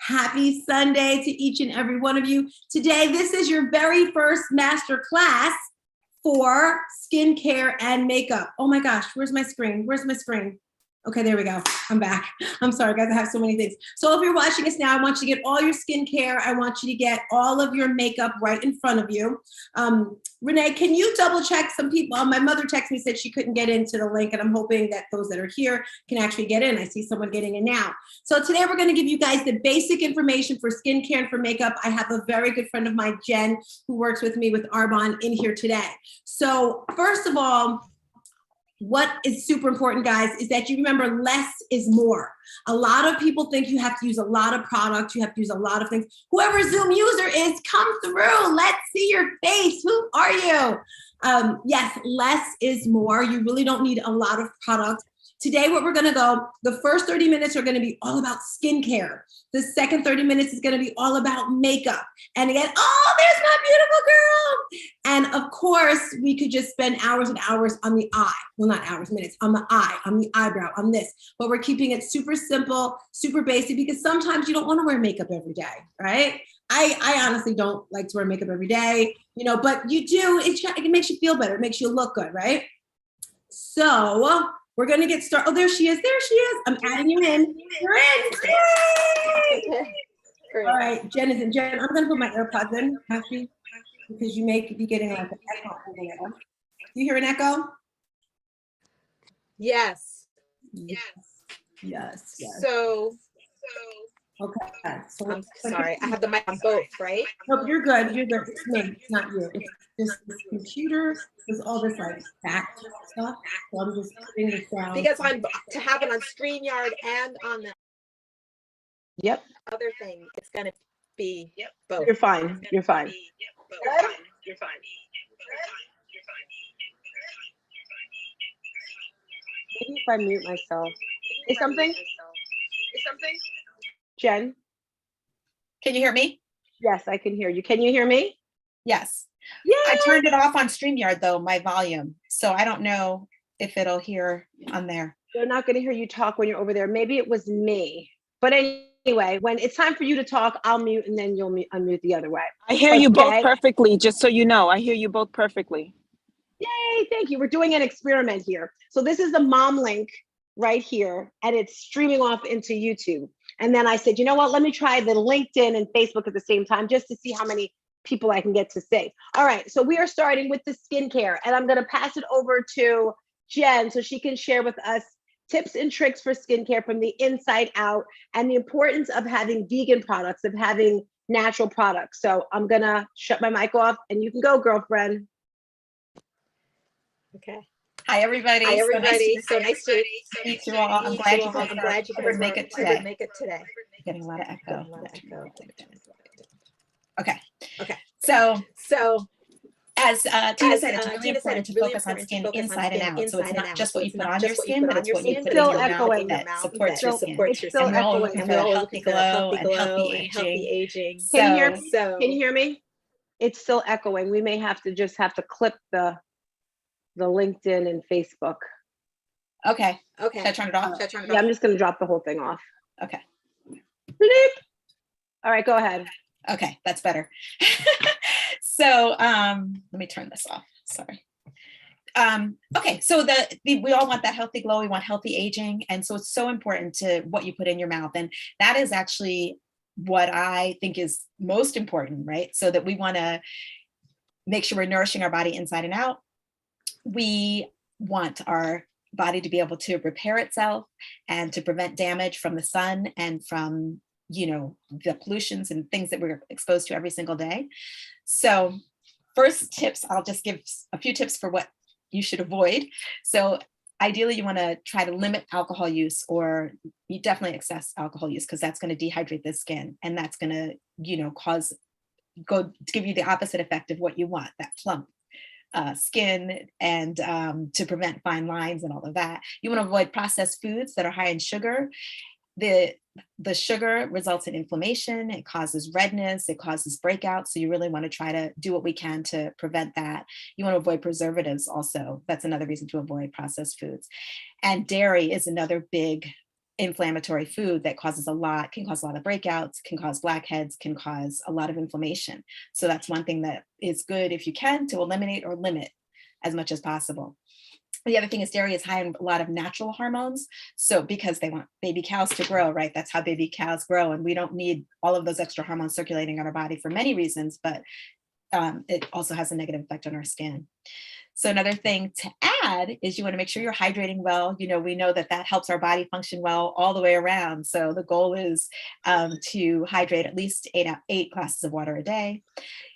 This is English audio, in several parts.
Happy Sunday to each and every one of you. Today, this is your very first master class for skincare and makeup. Oh my gosh, where's my screen? Where's my screen? Okay, there we go. I'm back. I'm sorry, guys. I have so many things. So if you're watching us now, I want you to get all your skincare. I want you to get all of your makeup right in front of you. Renee, can you double check some people? My mother texted me, said she couldn't get into the link, and I'm hoping that those that are here can actually get in. I see someone getting in now. So today we're going to give you guys the basic information for skincare and for makeup. I have a very good friend of mine, Jen, who works with me with Arbonne in here today. So first of all, what is super important, guys, is that you remember less is more. A lot of people think you have to use a lot of products, you have to use a lot of things. Whoever Zoom user is, come through. Let's see your face. Who are you? Yes, less is more. You really don't need a lot of products. Today, what we're gonna go, the first 30 minutes are gonna be all about skincare. The second 30 minutes is gonna be all about makeup. And again, oh, there's my beautiful girl. And of course, we could just spend hours and hours on the eye. Well, not hours, minutes, on the eye, on the eyebrow, on this. But we're keeping it super simple, super basic, because sometimes you don't wanna wear makeup every day, right? I honestly don't like to wear makeup every day, but you do, it makes you feel better, it makes you look good, right? So, we're going to get started. Oh, there she is. There she is. I'm adding you in. You're in. Yay! All right, Jen is in. Jen, I'm going to put my AirPods in, actually, because you may be getting like an echo over there. Do you hear an echo? Yes. Yes. So. Okay. So I'm sorry. I have the mic on both, right? Nope, you're good. You're good. It's me. It's not you. It's just this computer. There's all this like back stuff. So I'm just putting this down. Because I'm to have it on StreamYard and on the other thing. It's gonna be both. You're fine. You're fine. You're fine. Maybe if I mute myself. Say something. Jen? Can you hear me? Yes, I can hear you. Can you hear me? Yes. Yeah. I turned it off on StreamYard though, my volume. So I don't know if it'll hear on there. They're not going to hear you talk when you're over there. Maybe it was me. But anyway, when it's time for you to talk, I'll mute and then you'll unmute the other way. I hear you both perfectly, just so you know. I hear you both perfectly. Yay, thank you. We're doing an experiment here. So this is the mom link right here, and it's streaming off into YouTube. And then I said, you know what, let me try the LinkedIn and Facebook at the same time just to see how many people I can get to see. All right, so we are starting with the skincare, and I'm gonna pass it over to Jen so she can share with us tips and tricks for skincare from the inside out and the importance of having vegan products, of having natural products. So I'm gonna shut my mic off and you can go, girlfriend. Okay. Hi, everybody. So nice to meet you all. I'm glad you could make it today. Getting a lot of echo. Okay. So as Tina said, it's really important to focus on skin inside and out. So it's not just what you put on your skin, but it's what you put in your mouth that supports your skin. And we're all looking for a healthy glow and healthy aging. Can you hear me? It's still echoing. We may have to clip the LinkedIn and Facebook. Okay. Should I turn it off? Yeah, I'm just going to drop the whole thing off. Okay. Bleep. All right, go ahead. Okay, that's better. So let me turn this off. Sorry. Okay, so we all want that healthy glow. We want healthy aging. And so it's so important to what you put in your mouth. And that is actually what I think is most important, right? So that we want to make sure we're nourishing our body inside and out. We want our body to be able to repair itself and to prevent damage from the sun and from, the pollutions and things that we're exposed to every single day. So first tips, I'll just give a few tips for what you should avoid. So ideally, you want to try to limit alcohol use, or you definitely excess alcohol use, because that's going to dehydrate the skin, and that's going to, give you the opposite effect of what you want, that plump skin, and to prevent fine lines and all of that. You want to avoid processed foods that are high in sugar. The sugar results in inflammation, it causes redness, it causes breakouts. So you really want to try to do what we can to prevent that. You want to avoid preservatives also. That's another reason to avoid processed foods. And dairy is another big inflammatory food that can cause a lot of breakouts, can cause blackheads, can cause a lot of inflammation. So that's one thing that is good if you can to eliminate or limit as much as possible. The other thing is dairy is high in a lot of natural hormones. So because they want baby cows to grow, right? That's how baby cows grow. And we don't need all of those extra hormones circulating in our body for many reasons, but it also has a negative effect on our skin. So another thing to add is you want to make sure you're hydrating well. You know, we know that that helps our body function well all the way around. So the goal is to hydrate at least eight glasses of water a day.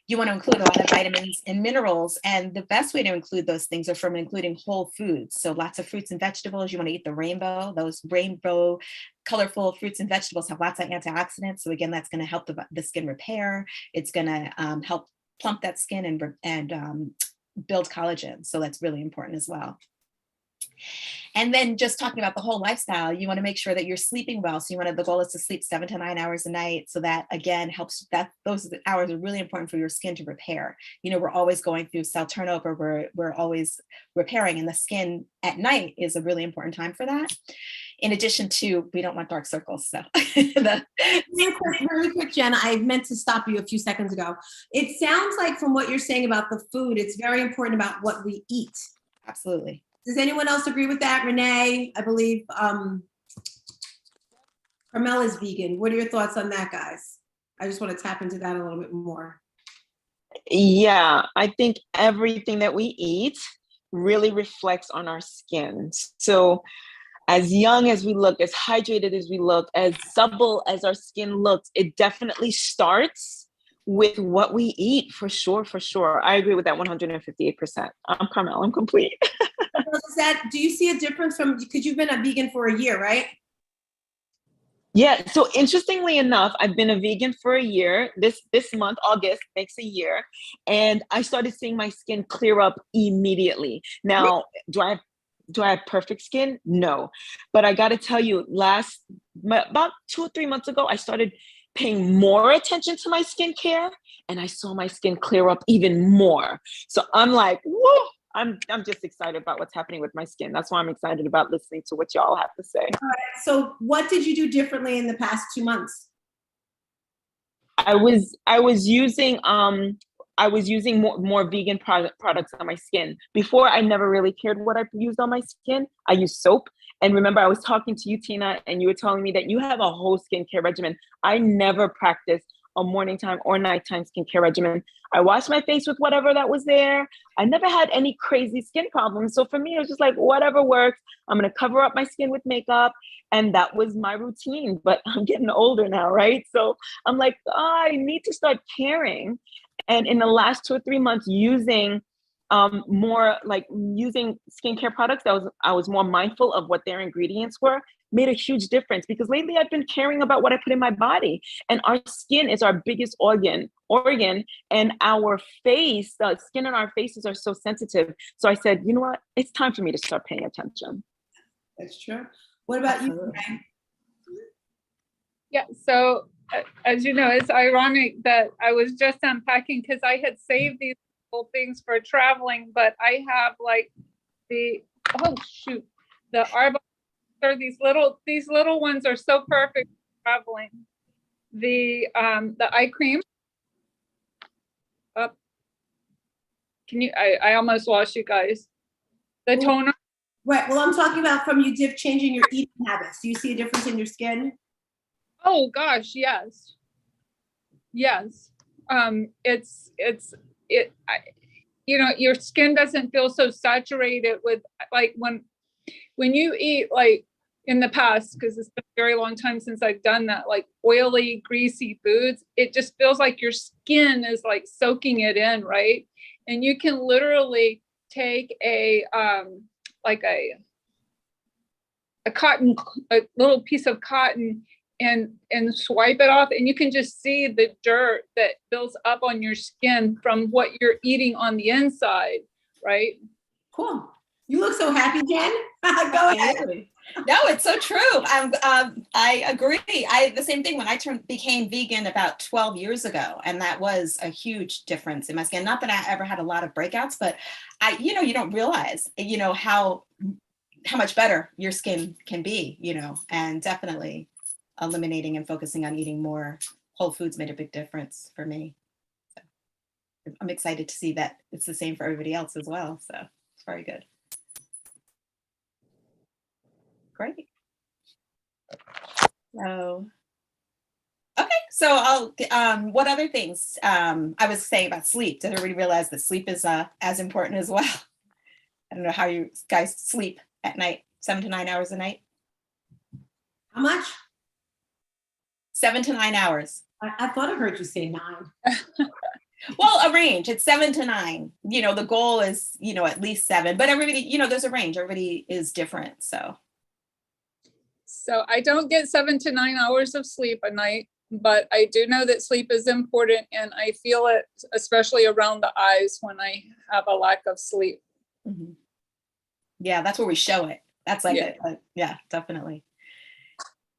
You want to include a lot of vitamins and minerals. And the best way to include those things are from including whole foods. So lots of fruits and vegetables. You want to eat the rainbow. Those rainbow colorful fruits and vegetables have lots of antioxidants. So again, that's going to help the skin repair. It's going to help plump that skin and build collagen. So that's really important as well. And then just talking about the whole lifestyle, you want to make sure that you're sleeping well. So the goal is to sleep 7 to 9 hours a night. So that again helps, that those hours are really important for your skin to repair. You know, we're always going through cell turnover. We're always repairing, and the skin at night is a really important time for that. In addition to, we don't want dark circles. So really quick, Jen, I meant to stop you a few seconds ago. It sounds like from what you're saying about the food, it's very important about what we eat. Absolutely. Does anyone else agree with that? Renee, I believe Carmela's vegan. What are your thoughts on that, guys? I just want to tap into that a little bit more. Yeah, I think everything that we eat really reflects on our skin. So as young as we look, as hydrated as we look, as supple as our skin looks, it definitely starts with what we eat, for sure, for sure. I agree with that 158%. I'm Carmel, I'm complete. Do you see a difference from, because you've been a vegan for a year, right? Yeah, so interestingly enough, I've been a vegan for a year. This month, August, makes a year. And I started seeing my skin clear up immediately. Now, do I have perfect skin? No. But I got to tell you, about 2 or 3 months ago, I started paying more attention to my skincare, and I saw my skin clear up even more. So I'm like, whoa, I'm just excited about what's happening with my skin. That's why I'm excited about listening to what y'all have to say. All right. So what did you do differently in the past 2 months? I was using more vegan products on my skin. Before, I never really cared what I used on my skin. I used soap. And remember, I was talking to you, Tina, and you were telling me that you have a whole skincare regimen. I never practiced a morning time or nighttime skincare regimen. I washed my face with whatever that was there. I never had any crazy skin problems. So for me, it was just like, whatever works. I'm going to cover up my skin with makeup. And that was my routine. But I'm getting older now, right? So I'm like, I need to start caring. And in the last 2 or 3 months, using using skincare products, I was more mindful of what their ingredients were, made a huge difference, because lately I've been caring about what I put in my body. And our skin is our biggest organ, and our face, the skin on our faces are so sensitive. So I said, you know what? It's time for me to start paying attention. That's true. What about you, Renee? Yeah, so as you know, it's ironic that I was just unpacking because I had saved these little things for traveling, but I have like the arbor. These little ones are so perfect for traveling. The eye cream. I almost lost you guys. The toner. Right. Well, I'm talking about from you changing your eating habits. Do you see a difference in your skin? Oh gosh, yes. Your skin doesn't feel so saturated with, like, when you eat, like in the past, because it's been a very long time since I've done that, like oily, greasy foods, it just feels like your skin is like soaking it in, right? And you can literally take a little piece of cotton and swipe it off, and you can just see the dirt that builds up on your skin from what you're eating on the inside, right? Cool. You look so happy, Jen. Go ahead. No, it's so true. I agree. The same thing when I became vegan about 12 years ago, and that was a huge difference in my skin. Not that I ever had a lot of breakouts, but you don't realize, how how much better your skin can be, and definitely eliminating and focusing on eating more whole foods made a big difference for me. So I'm excited to see that it's the same for everybody else as well. So it's very good. Great. So, okay. So what other things? I was saying about sleep. Did everybody realize that sleep is as important as well? I don't know how you guys sleep at night, 7 to 9 hours a night. How much? 7 to 9 hours. I thought I heard you say 9. Well, a range. It's 7 to 9. The goal is, at least 7. But everybody, there's a range. Everybody is different. So I don't get 7 to 9 hours of sleep a night, but I do know that sleep is important, and I feel it especially around the eyes when I have a lack of sleep. mm-hmm. Yeah, that's where we show it. That's like, yeah, definitely.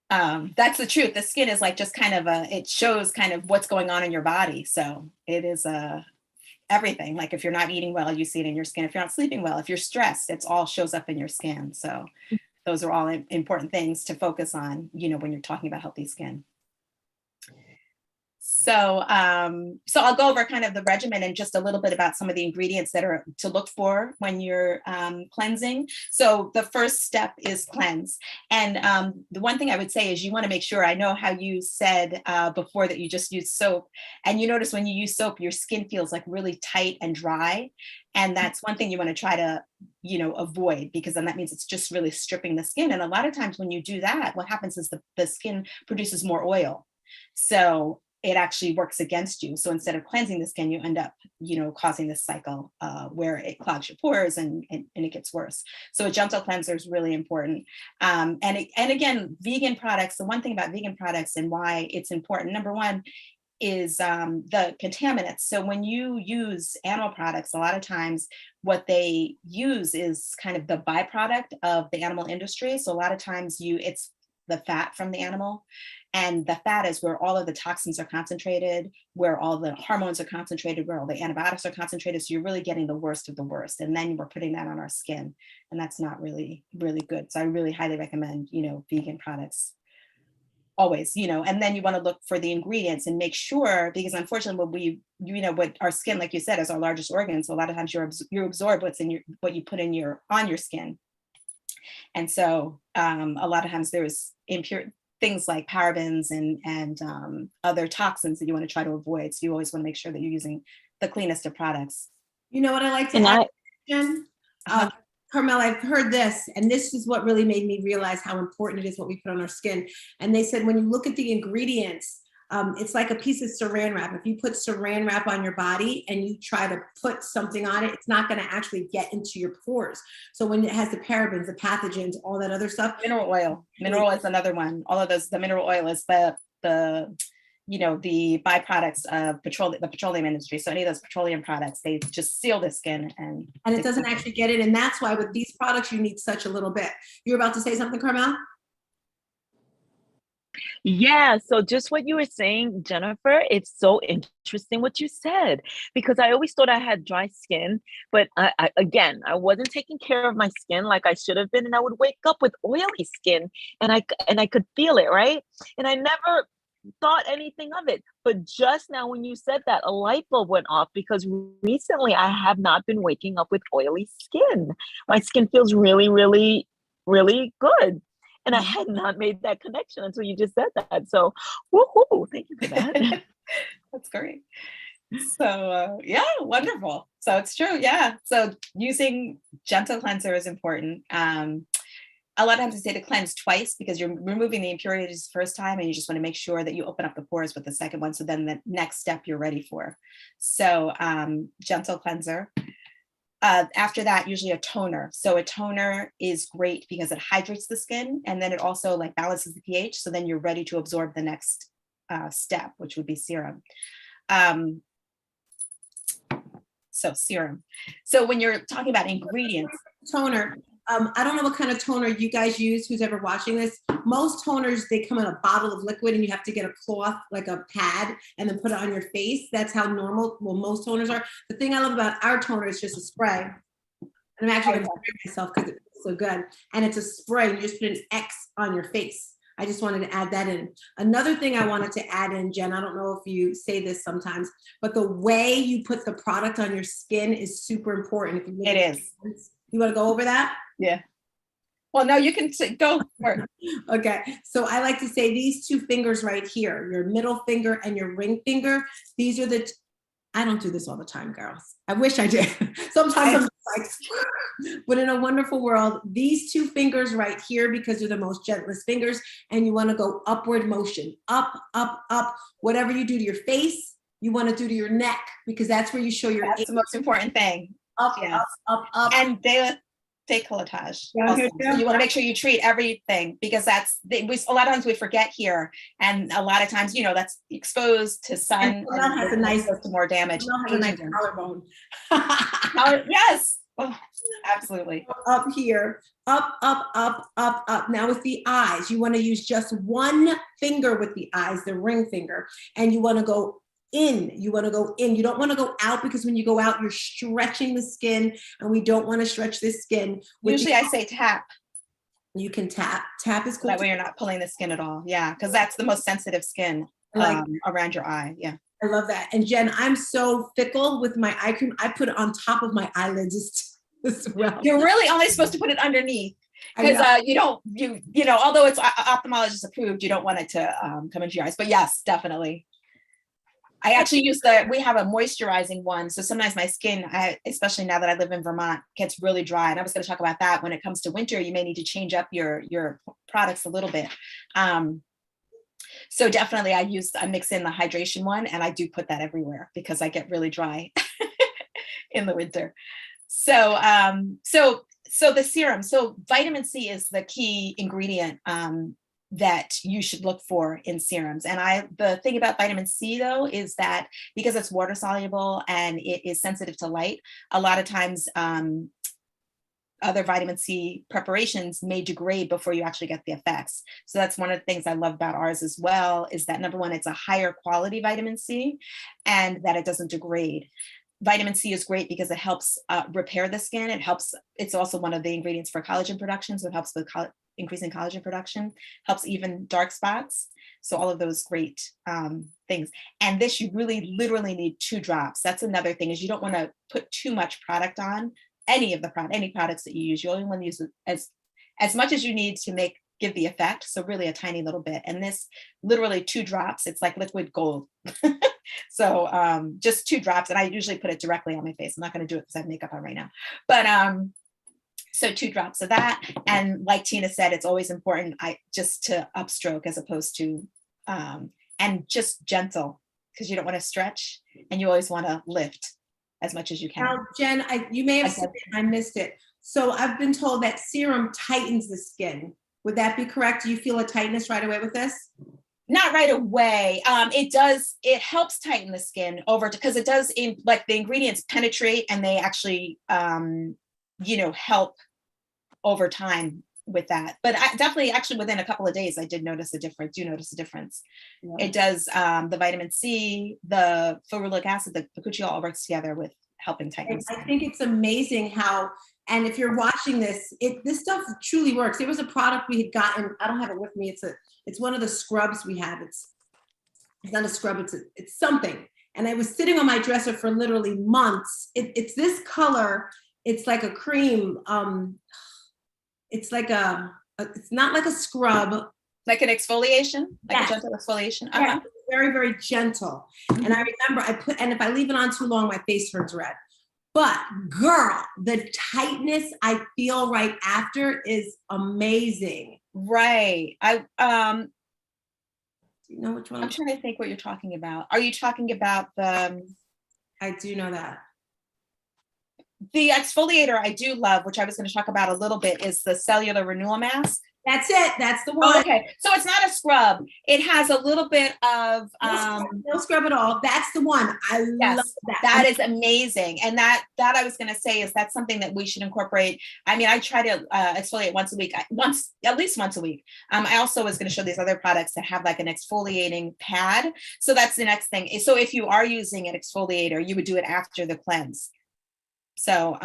That's the truth. The skin is like just kind of it shows kind of what's going on in your body. So it is everything. Like if you're not eating well, you see it in your skin. If you're not sleeping well, if you're stressed, it's all shows up in your skin. So those are all important things to focus on, when you're talking about healthy skin. So I'll go over kind of the regimen and just a little bit about some of the ingredients that are to look for when you're cleansing. So the first step is cleanse. And the one thing I would say is you want to make sure, I know how you said before that you just use soap, and you notice when you use soap, your skin feels like really tight and dry. And that's one thing you want to try to, avoid, because then that means it's just really stripping the skin. And a lot of times when you do that, what happens is the skin produces more oil. So it actually works against you. So instead of cleansing the skin, you end up, causing this cycle where it clogs your pores and it gets worse. So a gentle cleanser is really important. And again, vegan products, the one thing about vegan products and why it's important, number one, is the contaminants. So when you use animal products, a lot of times what they use is kind of the byproduct of the animal industry. So a lot of times it's the fat from the animal. And the fat is where all of the toxins are concentrated, where all the hormones are concentrated, where all the antibiotics are concentrated. So you're really getting the worst of the worst. And then we're putting that on our skin. And that's not really, really good. So I really highly recommend, vegan products always, and then you want to look for the ingredients and make sure, because unfortunately what our skin, like you said, is our largest organ. So a lot of times you absorb what you put on your skin. And so a lot of times there's impure things like parabens and other toxins that you want to try to avoid. So you always want to make sure that you're using the cleanest of products. You know what I like to add, Jen? Carmel, I've heard this, and this is what really made me realize how important it is what we put on our skin. And they said, when you look at the ingredients, it's like a piece of saran wrap. If you put saran wrap on your body and you try to put something on it, it's not going to actually get into your pores. So when it has the parabens, the pathogens, all that other stuff. Mineral oil is another one. All of those, the mineral oil is the byproducts of the petroleum industry. So any of those petroleum products, they just seal the skin and it doesn't actually get in. And that's why with these products, you need such a little bit. You're about to say something, Carmel? Yeah, so just what you were saying, Jennifer, it's so interesting what you said, because I always thought I had dry skin, but I wasn't taking care of my skin like I should have been, and I would wake up with oily skin, and I could feel it, right? And I never thought anything of it. But just now when you said that, a light bulb went off, because recently I have not been waking up with oily skin. My skin feels really, really, really good. And I had not made that connection until you just said that. So, woohoo, thank you for that. That's great. So, yeah, wonderful. So it's true. Yeah. So using gentle cleanser is important. A lot of times I say to cleanse twice, because you're removing the impurities the first time and you just want to make sure that you open up the pores with the second one. So then the next step you're ready for. So gentle cleanser. After that, usually a toner. So a toner is great because it hydrates the skin, and then it also like balances the pH. So then you're ready to absorb the next step, which would be serum. So serum. So when you're talking about ingredients. Toner. I don't know what kind of toner you guys use, who's ever watching this. Most toners, they come in a bottle of liquid and you have to get a cloth, like a pad, and then put it on your face. That's how most toners are. The thing I love about our toner is just a spray. And I'm actually going to spray myself because So good. And it's a spray. You just put an X on your face. I just wanted to add that in. Another thing I wanted to add in, Jen, I don't know if you say this sometimes, but the way you put the product on your skin is super important. If you It is. You want to go over that? Yeah. Well, no, you can go for it. Okay. So I like to say these two fingers right here, your middle finger and your ring finger, these are the, I don't do this all the time, girls. I wish I did. Sometimes I'm just like, but in a wonderful world, these two fingers right here, because they're the most gentlest fingers, and you want to go upward motion, up, up, up. Whatever you do to your face, you want to do to your neck, because that's where you show your That's the most important thing. up, Yes. up. And décolletage. Down here Also. too? So you want to make sure you treat everything, because a lot of times we forget here, and a lot of times, that's exposed to sun. And Chanel has a nice, to more damage. Chanel has a nice collarbone. Yes. Oh, absolutely. Up here, up, up, up, up, up. Now with the eyes, you want to use just one finger with the eyes, the ring finger, and you want to go in. You want to go in. You don't want to go out, because when you go out, you're stretching the skin, and we don't want to stretch the skin. Usually I say tap. You can tap. Tap is cool. That way you're not pulling the skin at all. Yeah, because that's the most sensitive skin around your eye. Yeah. I love that. And Jen, I'm so fickle with my eye cream. I put it on top of my eyelids as well. You're really only supposed to put it underneath, because although it's ophthalmologist approved, you don't want it to come into your eyes. But yes, definitely. I actually we have a moisturizing one. So sometimes my skin, especially now that I live in Vermont, gets really dry. And I was going to talk about that. When it comes to winter, you may need to change up your products a little bit. So definitely I mix in the hydration one, and I do put that everywhere because I get really dry in the winter. So the serum, so vitamin C is the key ingredient that you should look for in serums. And the thing about vitamin C though, is that because it's water soluble and it is sensitive to light, a lot of times other vitamin C preparations may degrade before you actually get the effects. So that's one of the things I love about ours as well, is that number one, it's a higher quality vitamin C, and that it doesn't degrade. Vitamin C is great because it helps repair the skin. It's also one of the ingredients for collagen production. So it helps with increasing collagen production, helps even dark spots. So all of those great things. And this, you really literally need 2 drops. That's another thing, is you don't want to put too much product on any products that you use. You only want to use as much as you need to give the effect. So really a tiny little bit. And this, literally 2 drops, it's like liquid gold. So just 2 drops, and I usually put it directly on my face. I'm not going to do it because I have makeup on right now, but so 2 drops of that. And like Tina said, it's always important just to upstroke as opposed to and just gentle, because you don't want to stretch, and you always want to lift as much as you can. Now, Jen, you may have said it, I missed it. So I've been told that serum tightens the skin. Would that be correct? Do you feel a tightness right away with this? Not right away. It helps tighten the skin over, because it does, the ingredients penetrate, and they actually, help over time with that. But I definitely, actually within a couple of days, I did notice a difference. Yeah. It does, the vitamin C, the ferulic acid, the bakuchiol all works together with helping tighten. I think it's amazing how, and if you're watching this, this stuff truly works. There was a product we had gotten, I don't have it with me. It's one of the scrubs we have. It's not a scrub, it's something. And I was sitting on my dresser for literally months. It's this color. It's like a cream. It's like it's not like a scrub. Like an exfoliation, Yes. A gentle exfoliation. Yeah, very, very gentle. And I remember and if I leave it on too long, my face turns red. But girl, the tightness I feel right after is amazing. Right. Do you know which one? I'm trying to think what you're talking about. Are you talking about the? I do know that. The exfoliator I do love, which I was going to talk about a little bit, is the cellular renewal mask. That's it. That's the one. Oh, okay. So it's not a scrub. It has a little bit of no scrub at all. That's the one. I love that. That is amazing. And that I was going to say is that's something that we should incorporate. I mean, I try to exfoliate once a week, at least once a week. I also was going to show these other products that have like an exfoliating pad. So that's the next thing. So if you are using an exfoliator, you would do it after the cleanse. So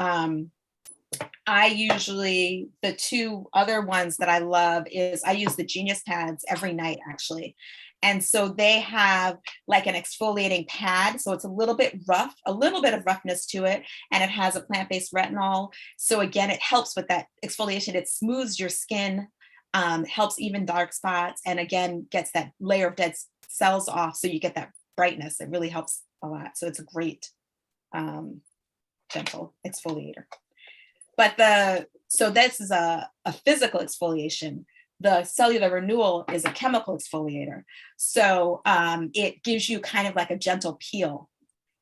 I usually, the two other ones that I love is I use the Genius pads every night actually. And so they have like an exfoliating pad. So it's a little bit rough, a little bit of roughness to it. And it has a plant-based retinol. So again, it helps with that exfoliation. It smooths your skin, helps even dark spots. And again, gets that layer of dead cells off. So you get that brightness. It really helps a lot. So it's a great gentle exfoliator. But so this is a physical exfoliation. The cellular renewal is a chemical exfoliator. So it gives you kind of like a gentle peel.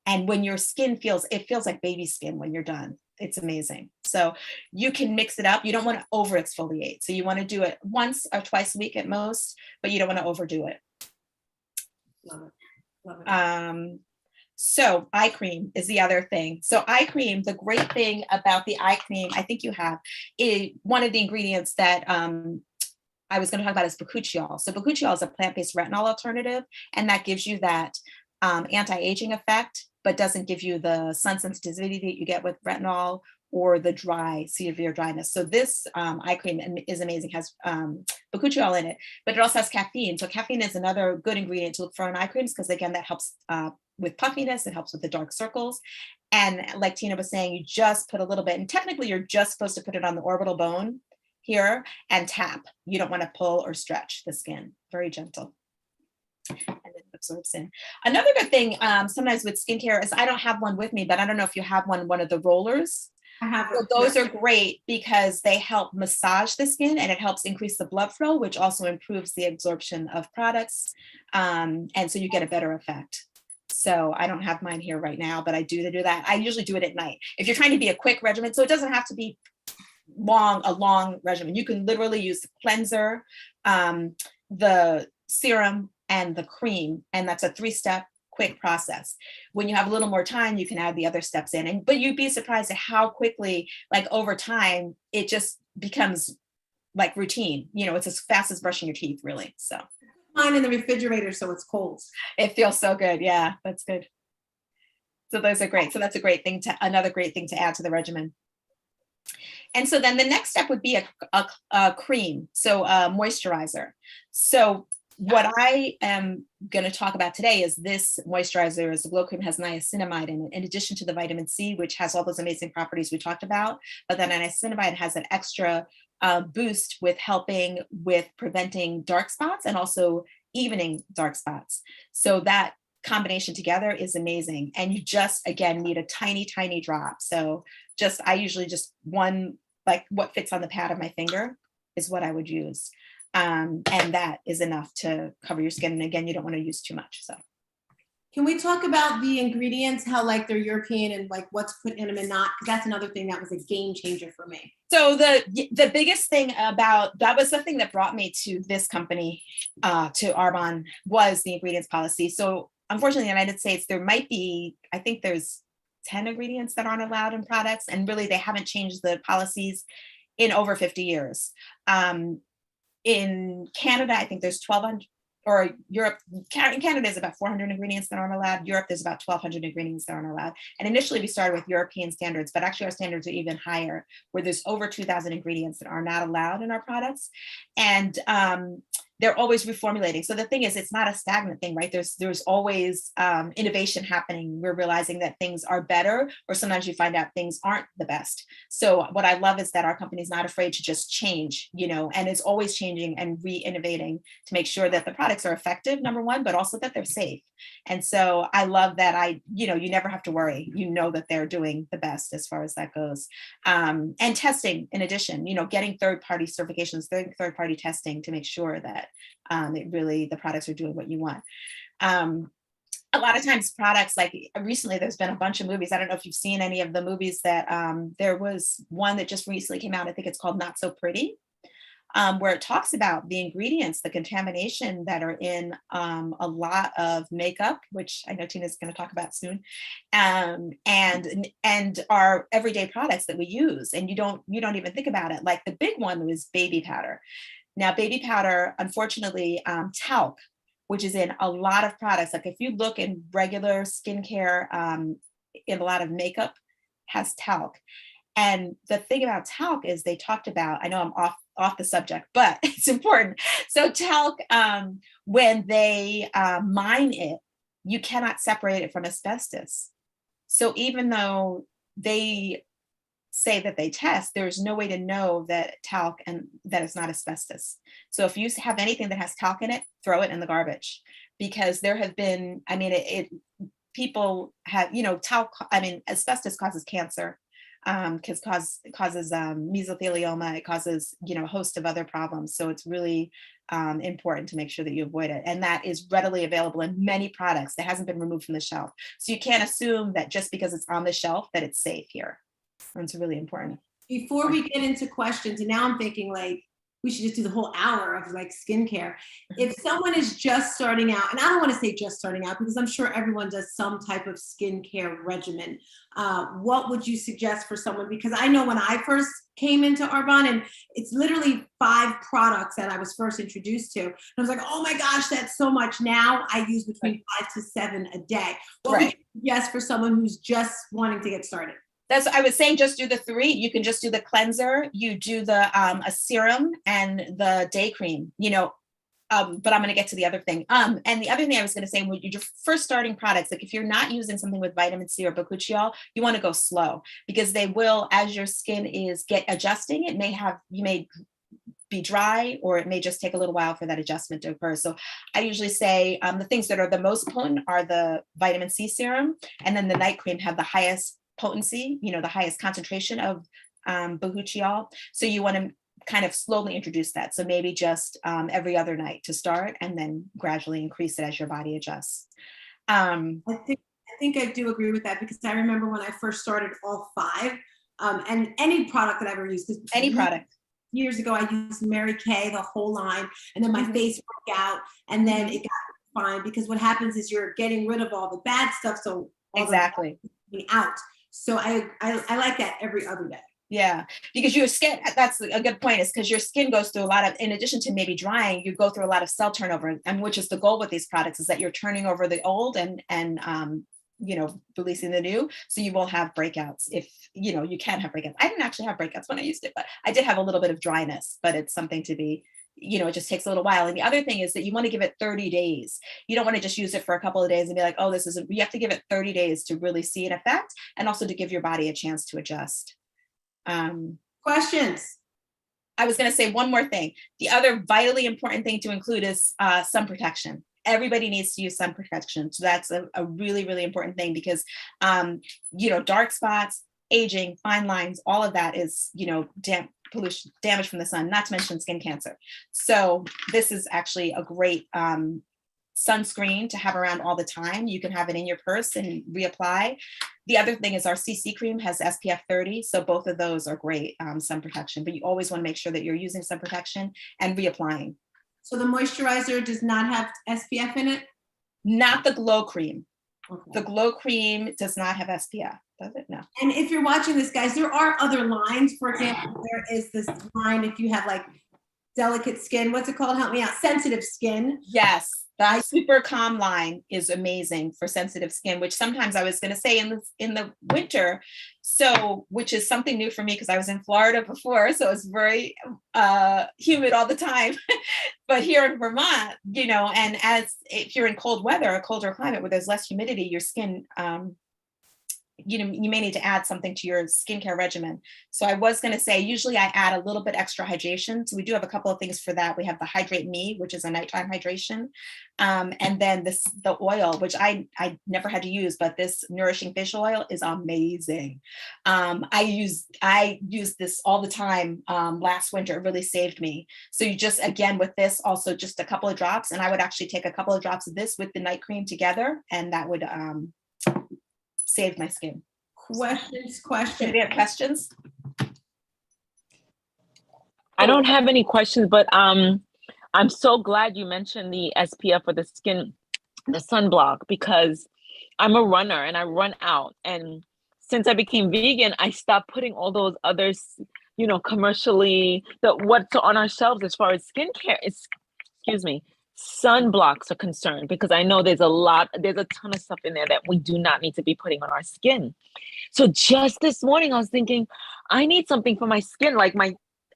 And when your skin it feels like baby skin when you're done. It's amazing. So you can mix it up. You don't want to over exfoliate. So you want to do it once or twice a week at most, but you don't want to overdo it. Love it. Love it. So eye cream is the other thing. So eye cream, the great thing about the eye cream, I think you have, one of the ingredients that I was going to talk about is bakuchiol. So bakuchiol is a plant-based retinol alternative, and that gives you that anti-aging effect, but doesn't give you the sun sensitivity that you get with retinol or the severe dryness. So this eye cream is amazing, has bakuchiol in it, but it also has caffeine. So caffeine is another good ingredient to look for in eye creams, because again, that helps with puffiness, it helps with the dark circles. And like Tina was saying, you just put a little bit, and technically you're just supposed to put it on the orbital bone here and tap. You don't want to pull or stretch the skin. Very gentle. And it absorbs in. Another good thing sometimes with skincare is, I don't have one with me, but I don't know if you have one of the rollers. I have So those are great because they help massage the skin, and it helps increase the blood flow, which also improves the absorption of products. And so you get a better effect. So I don't have mine here right now, but I do that. I usually do it at night. If you're trying to be a quick regimen, so it doesn't have to be a long regimen. You can literally use the cleanser, the serum, and the cream, and that's a 3-step quick process. When you have a little more time, you can add the other steps in, but you'd be surprised at how quickly, like over time, it just becomes like routine. It's as fast as brushing your teeth, really. So mine in the refrigerator so it's cold. it feels so good. Yeah, that's good. So those are great. So that's another great thing to add to the regimen. And so then the next step would be a cream, so a moisturizer. So what I am going to talk about today is this moisturizer. Is the Glow Cream, has niacinamide in it, in addition to the vitamin C, which has all those amazing properties we talked about. But then niacinamide has an extra boost with helping with preventing dark spots and also evening dark spots. So that combination together is amazing. And you just, again, need a tiny, tiny drop. So I usually just one, like what fits on the pad of my finger is what I would use. And that is enough to cover your skin. And again, you don't want to use too much. So can we talk about the ingredients, how like they're European and like what's put in them and not? Because that's another thing that was a game changer for me. So the biggest thing about that was the thing that brought me to this company, to Arbonne, was the ingredients policy. So unfortunately, in the United States, there might be, I think there's 10 ingredients that aren't allowed in products. And really, they haven't changed the policies in over 50 years. In Canada, I think there's 1,200, or Europe, in Canada is about 400 ingredients that aren't allowed. Europe, there's about 1,200 ingredients that aren't allowed. And initially we started with European standards, but actually our standards are even higher, where there's over 2,000 ingredients that are not allowed in our products. And they're always reformulating. So the thing is, it's not a stagnant thing, right? There's always innovation happening. We're realizing that things are better, or sometimes you find out things aren't the best. So what I love is that our company is not afraid to just change, and is always changing and re-innovating to make sure that the products are effective, number one, but also that they're safe. And so I love that you never have to worry, that they're doing the best as far as that goes. And testing, in addition, getting third-party certifications, third-party testing to make sure that the products are doing what you want. A lot of times products, like recently there's been a bunch of movies. I don't know if you've seen any of the movies that there was one that just recently came out. I think it's called Not So Pretty, where it talks about the ingredients, the contamination that are in a lot of makeup, which I know Tina's going to talk about soon, and our everyday products that we use. And you don't even think about it. Like the big one was baby powder. Now, baby powder, unfortunately, talc, which is in a lot of products. Like if you look in regular skincare, in a lot of makeup, has talc. And the thing about talc is they talked about, I know I'm off the subject, but it's important. So talc, when they mine it, you cannot separate it from asbestos. So even though they say that they test, there's no way to know that talc and that it's not asbestos. So if you have anything that has talc in it, throw it in the garbage, because there have been, I mean, people have, talc, I mean, asbestos causes cancer, causes mesothelioma, it causes, a host of other problems. So it's really important to make sure that you avoid it. And that is readily available in many products that hasn't been removed from the shelf. So you can't assume that just because it's on the shelf that it's safe here. And it's really important. Before we get into questions, and now I'm thinking like, we should just do the whole hour of like skincare. If someone is just starting out, and I don't want to say just starting out because I'm sure everyone does some type of skincare regimen, what would you suggest for someone? Because I know when I first came into Arbonne, and it's literally 5 products that I was first introduced to, and I was like, oh my gosh, that's so much. Now I use between 5 to 7 a day. What would you suggest for someone who's just wanting to get started? That's, I was saying, just do the 3. You can just do the cleanser, you do the a serum and the day cream, but I'm going to get to the other thing. And the other thing I was going to say, when you're first starting products, like if you're not using something with vitamin C or bakuchiol, you want to go slow, because they will, as your skin is adjusting, you may be dry, or it may just take a little while for that adjustment to occur. So I usually say the things that are the most potent are the vitamin C serum, and then the night cream have the highest potency, the highest concentration of bakuchiol. So you want to kind of slowly introduce that. So maybe just every other night to start, and then gradually increase it as your body adjusts. I think I do agree with that, because I remember when I first started all 5, and any product that I ever used. Any product. Years ago, I used Mary Kay, the whole line, and then my face broke out, and then it got fine, because what happens is you're getting rid of all the bad stuff. So exactly out. So I like that every other day. Yeah, because your skin, that's a good point, is because your skin goes through a lot of, in addition to maybe drying, you go through a lot of cell turnover, and which is the goal with these products, is that you're turning over the old and releasing the new. So you will have breakouts if, you can have breakouts. I didn't actually have breakouts when I used it, but I did have a little bit of dryness, but it's something to be, it just takes a little while. And the other thing is that you want to give it 30 days. You don't want to just use it for a couple of days and be like, oh, this isn't, you have to give it 30 days to really see an effect, and also to give your body a chance to adjust. Questions? I was going to say one more thing. The other vitally important thing to include is sun protection. Everybody needs to use sun protection. So that's a really, really important thing, because, dark spots, aging, fine lines, all of that is, pollution, damage from the sun, not to mention skin cancer. So this is actually a great sunscreen to have around all the time. You can have it in your purse and reapply. The other thing is our CC cream has SPF 30. So both of those are great sun protection, but you always want to make sure that you're using sun protection and reapplying. So the moisturizer does not have SPF in it? Not the glow cream. Okay. The glow cream does not have SPF, does it? No. And if you're watching this, guys, there are other lines. For example, there is this line if you have like delicate skin. What's it called? Help me out. Sensitive skin. Yes. The Super Calm line is amazing for sensitive skin, which sometimes I was going to say in the winter. So, which is something new for me, because I was in Florida before, so it's very humid all the time. But here in Vermont, and as if you're in cold weather, a colder climate where there's less humidity, your skin, you may need to add something to your skincare regimen. So I was going to say, usually I add a little bit extra hydration. So we do have a couple of things for that. We have the Hydrate Me, which is a nighttime hydration. And then the oil, which I never had to use, but this nourishing fish oil is amazing. I use this all the time. Last winter, it really saved me. So you just, again, with this, also just a couple of drops, and I would actually take a couple of drops of this with the night cream together, and that would, saved my skin. Questions? Anybody have questions? I don't have any questions, but I'm so glad you mentioned the SPF for the skin, the sunblock, because I'm a runner and I run out. And since I became vegan, I stopped putting all those others, commercially, what's on our shelves as far as skincare, sunblocks are concerned, because I know there's a ton of stuff in there that we do not need to be putting on our skin. So just this morning, I was thinking, I need something for my skin. Like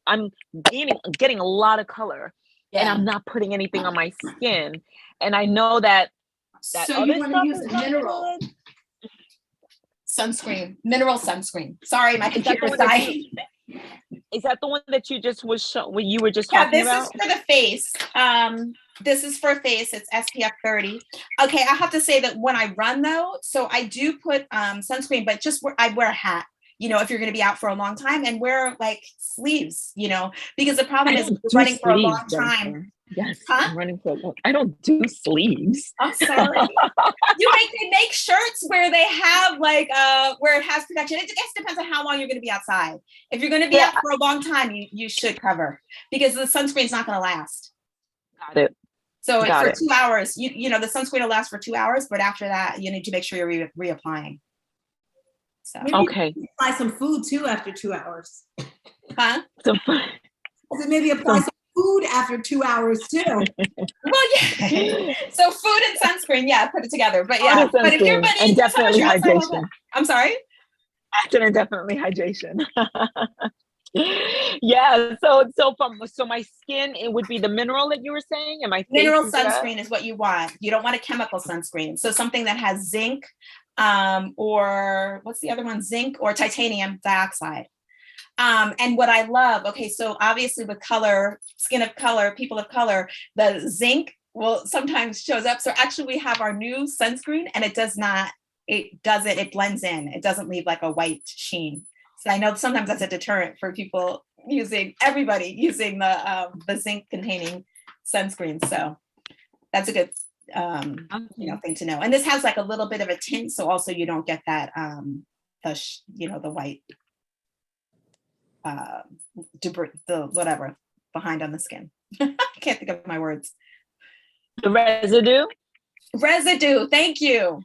I'm getting a lot of color, and I'm not putting anything on my skin. And I know that So other you want stuff to use is a not mineral good. Sunscreen, mineral sunscreen. Sorry, my Is that the computer's one that dying. Is that the one that you just what you were just Yeah, talking this about? is for the face. This is for face. It's SPF 30. Okay, I have to say that when I run though, so I do put sunscreen, but I wear a hat. You know, if you're going to be out for a long time, and wear like sleeves. You know, because the problem is if you're running for a long time. Yes, Huh? I'm running for a long. I don't do sleeves. I'm sorry. They make shirts where they have like where it has protection. It just depends on how long you're going to be outside. If you're going to be out for a long time, you should cover, because the sunscreen's not going to last. Got it. So for 2 hours, you know the sunscreen will last for 2 hours, but after that, you need to make sure you're reapplying. So maybe apply some food too after 2 hours. huh? So, Maybe apply some food after 2 hours too. Well, yeah. So food and sunscreen, yeah, put it together. But yeah, but if you're and definitely hydration. I'm sorry. And definitely hydration. Yeah. So my skin, it would be the mineral that you were saying, and my face Mineral is that? sunscreen is what you want. You don't want a chemical sunscreen. So something that has zinc, or what's the other one? Zinc or titanium dioxide. And what I love, okay, so obviously with color, skin of color, people of color, the zinc will sometimes shows up. So actually we have our new sunscreen, and it blends in. It doesn't leave like a white sheen. So I know sometimes that's a deterrent for everybody using the zinc containing sunscreen. So that's a good thing to know. And this has like a little bit of a tint, so also you don't get that the white debris, the whatever behind on the skin. I can't think of my words. The residue. Thank you.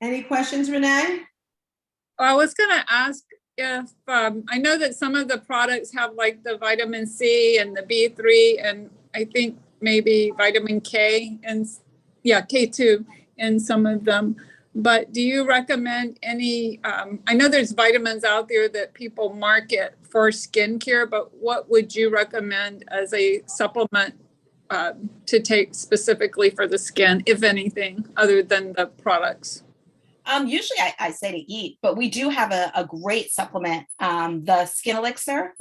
Any questions, Renee? I was going to ask if I know that some of the products have like the vitamin C and the B3, and I think maybe vitamin K and K2 in some of them. But do you recommend any, I know there's vitamins out there that people market for skincare, but what would you recommend as a supplement to take specifically for the skin, if anything, other than the products? Usually I say to eat, but we do have a great supplement, the Skin Elixir,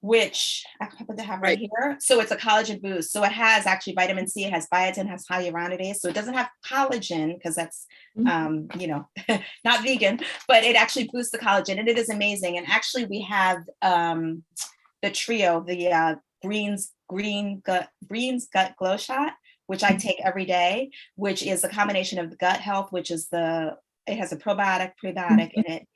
which I happen to have right here. So it's a collagen boost. So it has actually vitamin C, it has biotin, has hyaluronidase. So it doesn't have collagen because that's, not vegan, but it actually boosts the collagen, and it is amazing. And actually we have the trio, the Greens Gut Glow Shot, which I take every day, which is a combination of the gut health, which is it has a probiotic, prebiotic in it,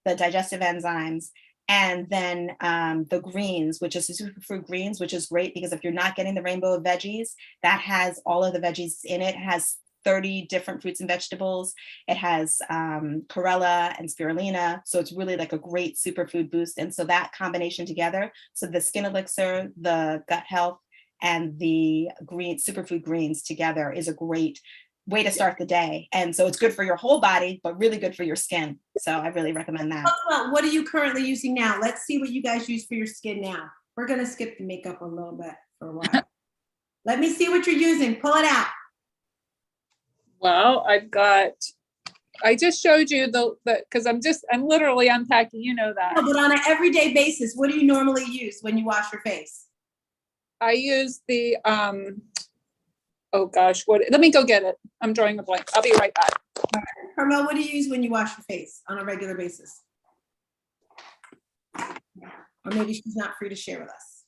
the digestive enzymes, and then the greens, which is the superfood greens, which is great because if you're not getting the rainbow of veggies, that has all of the veggies in it. It has 30 different fruits and vegetables. It has chlorella and spirulina. So it's really like a great superfood boost. And so that combination together, so the Skin Elixir, the gut health, and the superfood greens together is a great way to start the day. And so it's good for your whole body, but really good for your skin. So I really recommend that. Talk about what are you currently using now? Let's see what you guys use for your skin now. We're going to skip the makeup a little bit for a while. Let me see what you're using. Pull it out. Well, I just showed you because I'm literally unpacking, you know that. No, but on an everyday basis, what do you normally use when you wash your face? I use the, oh gosh, let me go get it. I'm drawing a blank. I'll be right back. Carmel, what do you use when you wash your face on a regular basis? Or maybe she's not free to share with us.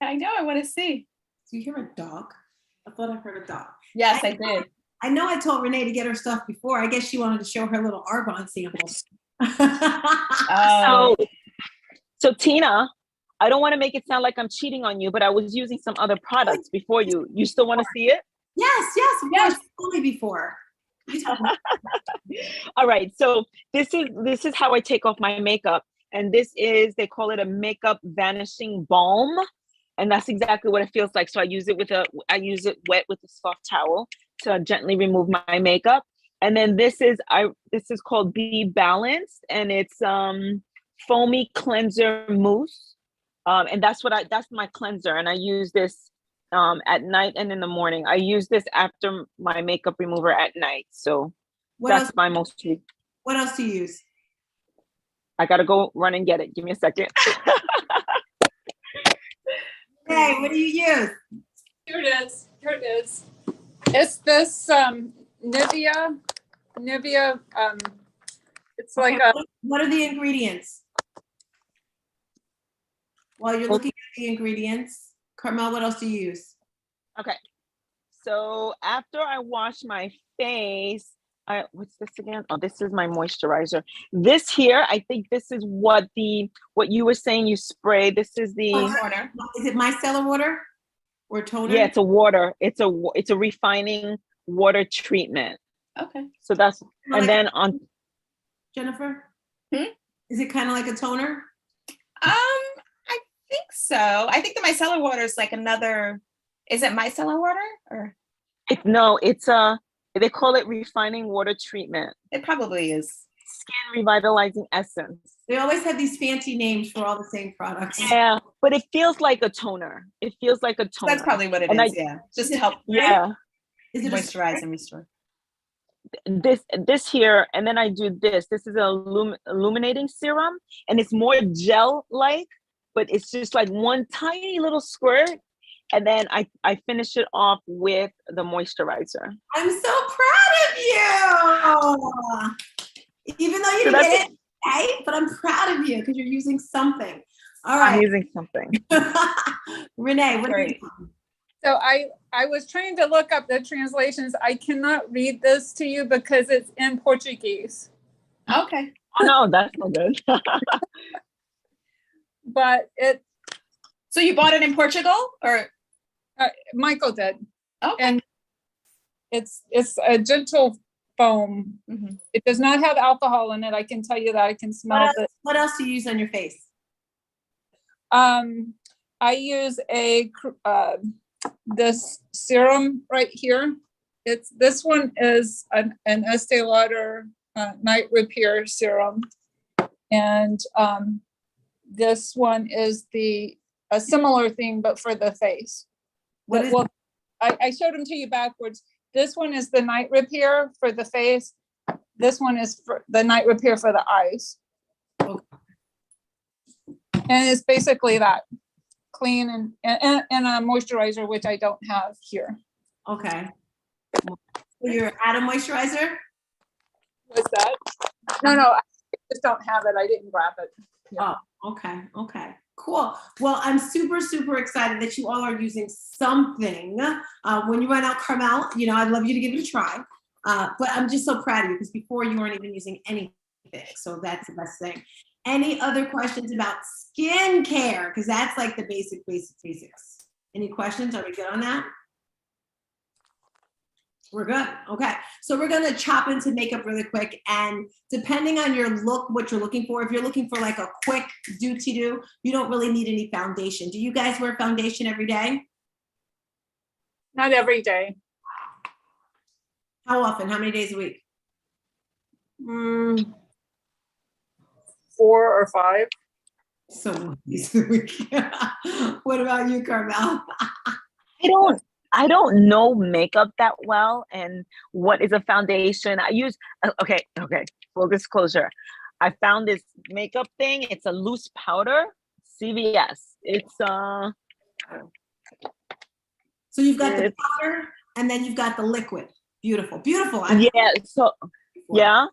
I know, I want to see. Do you hear a dog? I thought I heard a dog. Yes, I did. I know I told Renee to get her stuff before. I guess she wanted to show her little Arbonne samples. So Tina, I don't want to make it sound like I'm cheating on you, but I was using some other products before you. You still want to see it? Yes, of course. Told me before. All right. So this is how I take off my makeup. And this is, they call it a makeup vanishing balm. And that's exactly what it feels like. So I use it wet with a soft towel to gently remove my makeup. And then this is called Be Balanced, and it's foamy cleanser mousse. And that's my cleanser. And I use this at night and in the morning. I use this after my makeup remover at night. So that's my most. What else do you use? I gotta go run and get it. Give me a second. Hey, what do you use? Here it is. Here it is. It's this Nivea. It's like Okay, what are the ingredients? While you're looking at the ingredients, Carmel, what else do you use? Okay. So after I wash my face, what's this again? Oh, this is my moisturizer. This here, I think this is what you were saying you spray. This is the toner. Is it micellar water or toner? Yeah, it's a water. It's a refining water treatment. Okay. So that's Like and then on Jennifer? Hmm? Is it kind of like a toner? I think so. I think the micellar water is like another. Is it micellar water or? They call it refining water treatment. It probably is. Skin revitalizing essence. They always have these fancy names for all the same products. Yeah, but it feels like a toner. It feels like a toner. That's probably what it And is. Yeah, just to help Yeah. Is it moisturize and restore. This here, and then I do this. This is an illuminating serum, and it's more gel-like, but it's just like one tiny little squirt, and then I finish it off with the moisturizer. I'm so proud of you. Even though you didn't get it, okay, but I'm proud of you because you're using something. All right. I'm using something. Renee, what are you Great. doing? So I was trying to look up the translations. I cannot read this to you because it's in Portuguese. Okay. Oh, no, that's not good. But So you bought it in Portugal or? Michael did. Okay. And it's a gentle foam. Mhm. It does not have alcohol in it. I can tell you that. I can smell it. What else do you use on your face? I use this serum right here. This one is an Estee Lauder night repair serum, and this one is a similar thing but for the face. I showed them to you backwards. This one is the night repair for the face. This one is for the night repair for the eyes. Okay. And it's basically that. Clean and a moisturizer, which I don't have here. Okay. So you're out of moisturizer? What's that? No, I just don't have it. I didn't grab it. Oh, okay. Okay. Cool. Well, I'm super, super excited that you all are using something. When you run out, Carmel, I'd love you to give it a try. But I'm just so proud of you because before you weren't even using anything. So that's the best thing. Any other questions about skincare? Because that's like the basics. Any questions? Are we good on that? We're good. Okay. So we're going to chop into makeup really quick. And depending on your look, what you're looking for, if you're looking for like a quick do-to-do, you don't really need any foundation. Do you guys wear foundation every day? Not every day. How often? How many days a week? 4 or 5. So many days a week. What about you, Carmel? I don't know makeup that well, and what is a foundation. I use okay, full disclosure. I found this makeup thing. It's a loose powder, CVS. It's So you've got the powder and then you've got the liquid. Beautiful. Yeah. So yeah.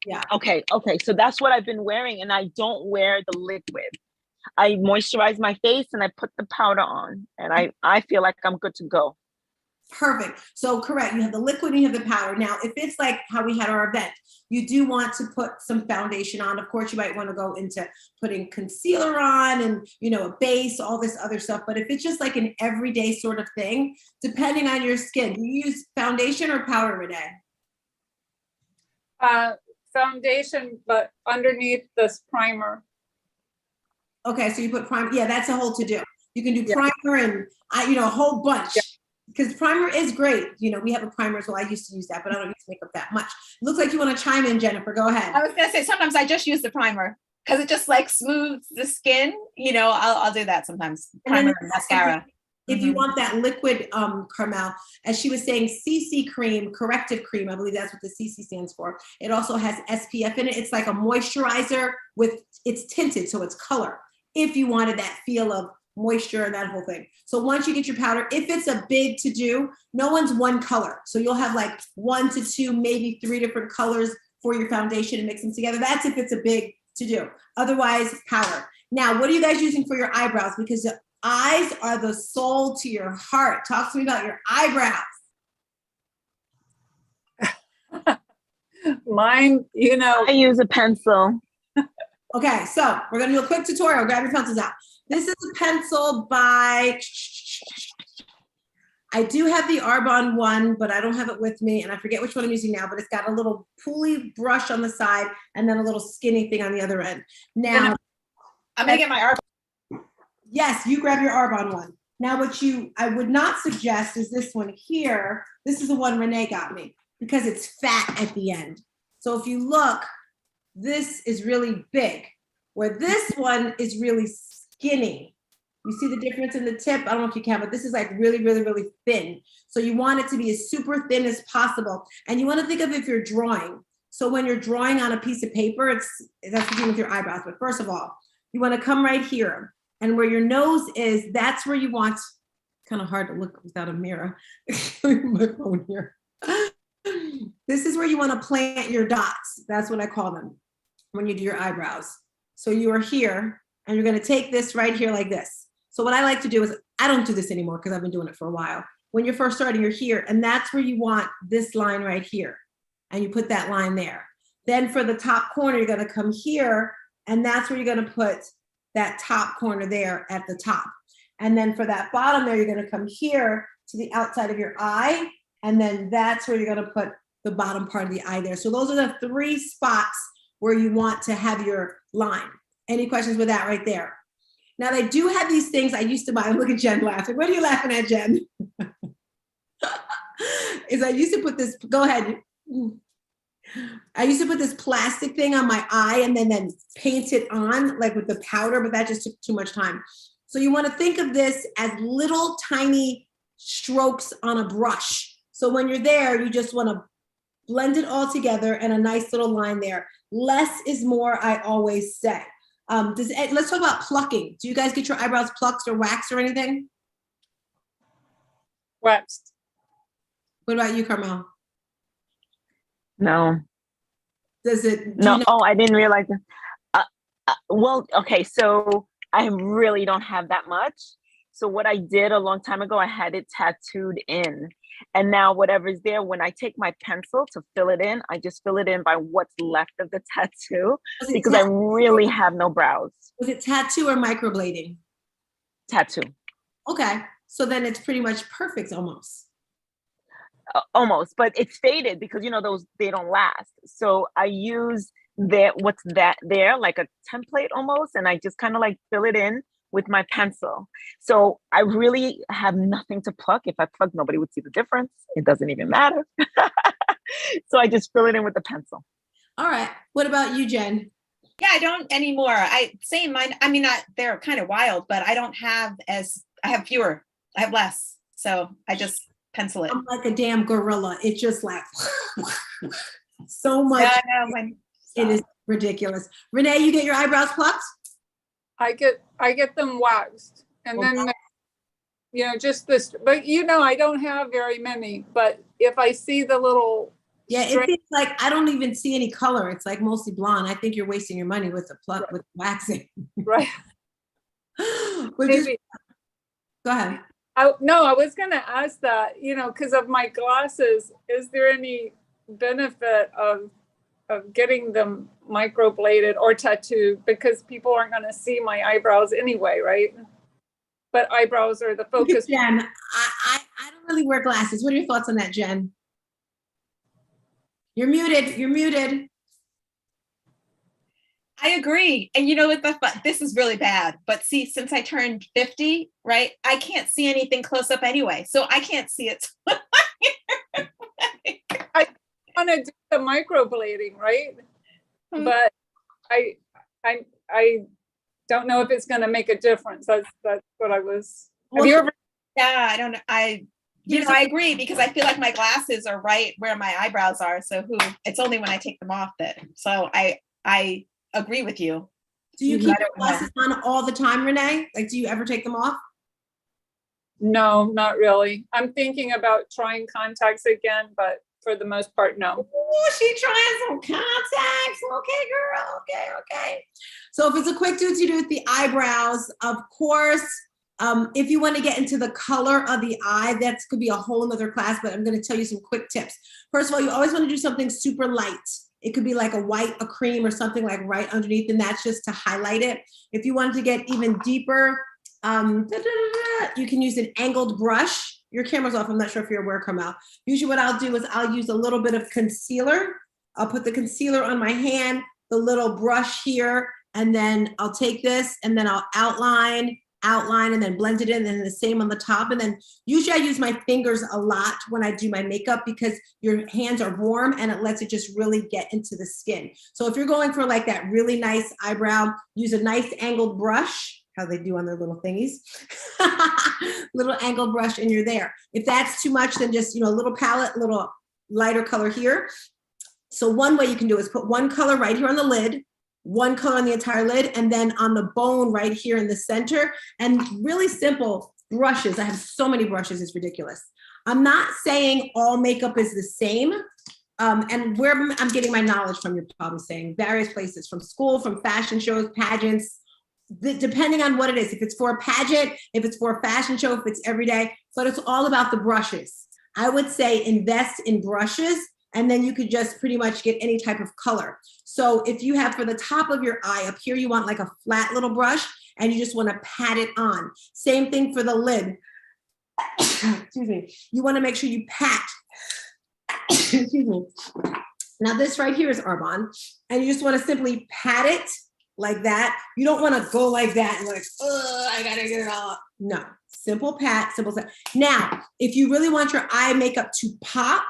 Yeah. Okay. So that's what I've been wearing, and I don't wear the liquid. I moisturize my face and I put the powder on, and I feel like I'm good to go. Perfect. So correct. You have the liquid and you have the powder. Now, if it's like how we had our event, you do want to put some foundation on. Of course, you might want to go into putting concealer on and, a base, all this other stuff. But if it's just like an everyday sort of thing, depending on your skin, do you use foundation or powder, Renee? Foundation, but underneath this primer. Okay, so you put primer. Yeah, that's a whole to do. You can do Yeah. primer and a whole bunch. Yeah. Because primer is great. We have a primer as well. I used to use that, but I don't use makeup that much. Looks like you want to chime in, Jennifer. Go ahead. I was gonna say sometimes I just use the primer because it just like smooths the skin. I'll do that sometimes. And then Primer and mascara. If you Mhm. want that liquid, Carmel, as she was saying, CC cream, corrective cream, I believe that's what the CC stands for. It also has SPF in it. It's like a moisturizer it's tinted, so it's color. If you wanted that feel of moisture and that whole thing. So once you get your powder, if it's a big to do, no one's one color. So you'll have like 1 to 2, maybe 3 different colors for your foundation and mix them together. That's if it's a big to do. Otherwise, powder. Now, what are you guys using for your eyebrows? Because the eyes are the soul to your heart. Talk to me about your eyebrows. Mine, I use a pencil. Okay, so we're gonna do a quick tutorial. Grab your pencils out. This is a pencil by, I do have the Arbonne one, but I don't have it with me, and I forget which one I'm using now, but it's got a little pulley brush on the side and then a little skinny thing on the other end. Now, I'm gonna get my art. yes, you grab your Arbonne one. Now, I would not suggest is this one here. This is the one Renee got me because it's fat at the end. So if you look, this is really big, where this one is really skinny. You see the difference in the tip? I don't know if you can, but this is like really, really, really thin. So you want it to be as super thin as possible. And you want to think of if you're drawing. So when you're drawing on a piece of paper, that's the same with your eyebrows. But first of all, you want to come right here. And where your nose is, that's where you want, kind of hard to look without a mirror. My phone here. This is where you want to plant your dots. That's what I call them when you do your eyebrows. So you are here and you're going to take this right here like this. So what I like to do is, I don't do this anymore because I've been doing it for a while. When you're first starting, you're here, and that's where you want this line right here. And you put that line there. Then for the top corner, you're going to come here, and that's where you're going to put that top corner there at the top. And then for that bottom there, you're going to come here to the outside of your eye, and then that's where you're going to put the bottom part of the eye there. So those are the 3 spots where you want to have your line. Any questions with that right there? Now they do have these things I used to buy. Look at Jen laughing. What are you laughing at, Jen? Is I used to put this, go ahead. I used to put this plastic thing on my eye and then paint it on like with the powder, but that just took too much time. So you want to think of this as little tiny strokes on a brush. So when you're there, you just want to blend it all together and a nice little line there. Less is more, I always say. Let's talk about plucking. Do you guys get your eyebrows plucked or waxed or anything? waxed. What about you, Carmel? No. Does it? No. Oh, I didn't realize that. Well, okay. So I really don't have that much. So what I did a long time ago, I had it tattooed in. And now whatever's there, when I take my pencil to fill it in, I just fill it in by what's left of the tattoo because I really have no brows. Was it tattoo or microblading? Tattoo. Okay. So then it's pretty much perfect almost. Almost, but it's faded because those, they don't last. So I use what's that there, like a template almost, and I just kind of like fill it in with my pencil. So I really have nothing to pluck. If I pluck, nobody would see the difference. It doesn't even matter. So I just fill it in with the pencil. All right. What about you, Jen? Yeah, I don't anymore. Same mine. I mean, they're kind of wild, but I don't have I have fewer. I have less. So I just pencil it. I'm like a damn gorilla. It just like so much. Yeah, I know. It is ridiculous. Renee, you get your eyebrows plucked? I get them waxed, and then just this. But I don't have very many. But if I see the little it's like I don't even see any color. It's like mostly blonde. I think you're wasting your money with the pluck Right. with waxing. right. Go ahead. I was going to ask that, because of my glasses, is there any benefit of getting them microbladed or tattooed, because people aren't going to see my eyebrows anyway, right? But eyebrows are the focus. Jen, I don't really wear glasses. What are your thoughts on that, Jen? You're muted. I agree. And you know what? This is really bad. But see, since I turned 50, right, I can't see anything close up anyway. So I can't see it. I want to do the microblading, right? But I don't know if it's going to make a difference. That's what I was. Have you ever? Yeah, I don't know. I agree because I feel like my glasses are right where my eyebrows are. So it's only when I take them off that. So I agree with you. Do you keep your glasses on all the time, Renee? Like, do you ever take them off? No, not really. I'm thinking about trying contacts again, but for the most part, no. Oh, she trying some contacts. Okay, girl. Okay. So if it's a quick do with the eyebrows, of course, if you want to get into the color of the eye, that could be a whole nother class, but I'm going to tell you some quick tips. First of all, you always want to do something super light. It could be like a cream or something like right underneath, and that's just to highlight it. If you wanted to get even deeper, you can use an angled brush. Your camera's off. I'm not sure if you're aware, Carmel. Usually what I'll do is I'll use a little bit of concealer. I'll put the concealer on my hand, the little brush here, and then I'll take this and then I'll outline, and then blend it in, and the same on the top. And then usually I use my fingers a lot when I do my makeup because your hands are warm and it lets it just really get into the skin. So if you're going for like that really nice eyebrow, use a nice angled brush, how they do on their little thingies, little angled brush, and you're there. If that's too much, then just, a little palette, a little lighter color here. So one way you can do is put one color right here on the lid, one color on the entire lid, and then on the bone right here in the center, and really simple brushes. I have so many brushes, it's ridiculous. I'm not saying all makeup is the same, and where I'm getting my knowledge from, you're probably saying various places, from school, from fashion shows, pageants, depending on what it is. If it's for a pageant, if it's for a fashion show, if it's everyday, but it's all about the brushes. I would say invest in brushes, and then you could just pretty much get any type of color. So if you have for the top of your eye up here, you want like a flat little brush and you just want to pat it on. Same thing for the lid. Excuse me. You want to make sure you pat. Excuse me. Now this right here is Arbonne, and you just want to simply pat it like that. You don't want to go like that and like, oh, I gotta get it all. No, simple pat, simple pat. Now, if you really want your eye makeup to pop,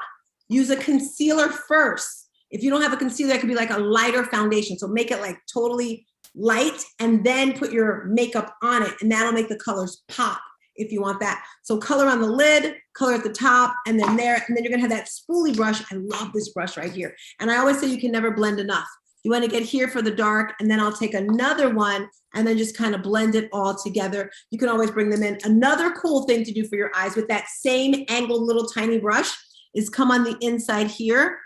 use a concealer first. If you don't have a concealer, it could be like a lighter foundation. So make it like totally light and then put your makeup on it, and that'll make the colors pop if you want that. So color on the lid, color at the top, and then there, and then you're gonna have that spoolie brush. I love this brush right here. And I always say you can never blend enough. You want to get here for the dark, and then I'll take another one and then just kind of blend it all together. You can always bring them in. Another cool thing to do for your eyes with that same angled little tiny brush is come on the inside here.